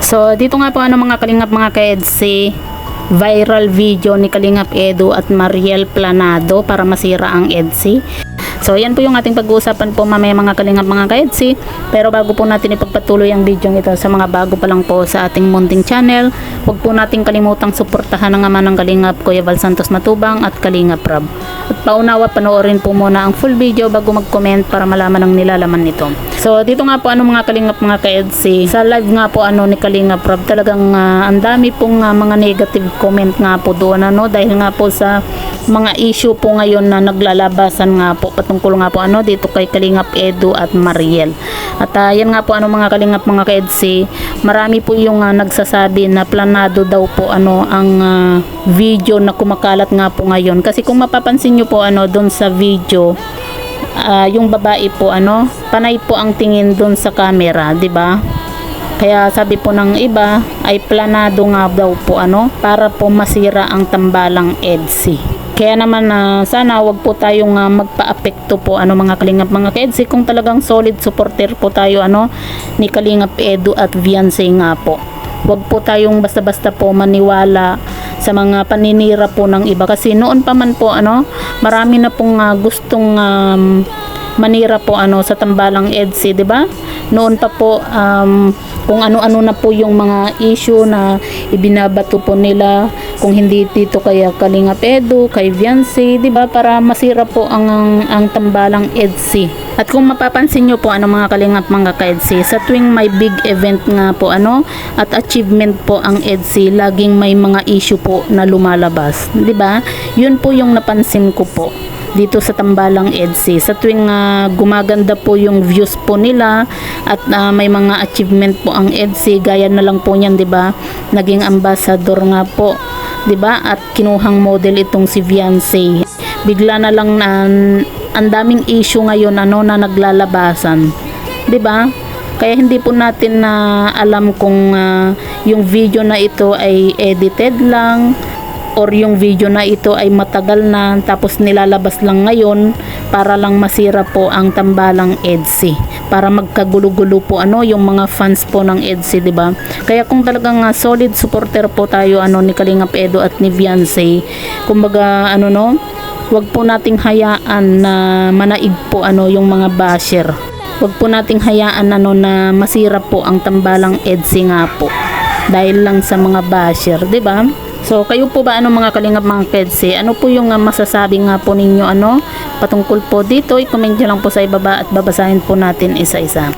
So dito nga po mga kalingap mga ka-EDSI, viral video ni Kalingap Edu at Mariel Planado para masira ang EDSI. So yan po yung ating pag-uusapan po mamaya mga kalingap mga ka-EDSI. Pero bago po natin ipagpatuloy ang video ito sa mga bago pa lang po sa ating munting channel, huwag po nating kalimutang suportahan ang ama ng Kalingap Kuya Val Santos Matubang at Kalingap Rab. At paunawa panoorin po muna ang full video bago mag-comment para malaman ang nilalaman nito. So dito nga po mga kalingap mga ka-EDSI, sa live nga po ni Kalingap Rab, talagang ang dami pong mga negative comment nga po doon dahil nga po sa mga issue po ngayon na naglalabasan nga po patungkol nga po dito kay Kalingap Edu at Mariel. At yan nga po mga kalingap mga ka-EDSI, marami po yung nagsasabi na planado daw po ang video na kumakalat nga po ngayon. Kasi kung mapapansin nyo po doon sa video, yung babae po panay po ang tingin doon sa camera, di ba? Kaya sabi po ng iba ay planado nga daw po para po masira ang tambalang EDSI. Kaya naman sana wag po tayong magpa-apekto po mga kalingap mga ka-EDSI kung talagang solid supporter po tayo ni Kalingap Edu at Viancy nga po. Wag po tayong basta-basta po maniwala sa mga paninira po ng iba kasi noon pa man po marami na pong gustong manira po sa tambalang EDSI, di ba? Noon pa po kung ano-ano na po yung mga issue na ibinabato po nila, kung hindi dito kaya Kalingap Edu, kay Viancy, di ba? Para masira po ang tambalang EDSI. At kung mapapansin nyo po mga kalingap mga ka-EDSI, sa tuwing may big event nga po at achievement po ang EDSI, laging may mga issue po na lumalabas, di ba? Yun po yung napansin ko po dito sa tambalang EDSI. Sa tuwing gumaganda po yung views po nila at may mga achievement po ang EDSI, gaya na lang po niyan, di ba? Naging ambassador nga po, di ba? At kinuhang model itong si Viancy. Bigla na lang ang daming issue ngayon na naglalabasan, di ba? Kaya hindi po natin alam kung yung video na ito ay edited lang or yung video na ito ay matagal na tapos nilalabas lang ngayon para lang masira po ang tambalang EDSI, para magkagulo-gulo po yung mga fans po ng EDSI, di ba? Kaya kung talagang solid supporter po tayo ni Kalingap Edu at ni Viancy, kumbaga wag po nating hayaan na manaig po yung mga basher. Wag po nating hayaan na masira po ang tambalang EDSI nga po dahil lang sa mga basher, di ba? So kayo po ba mga kalingap mga ka-EDSI, ano po yung masasabi nga po ninyo patungkol po dito? I-comment nyo lang po sa ibaba at babasahin po natin isa-isa.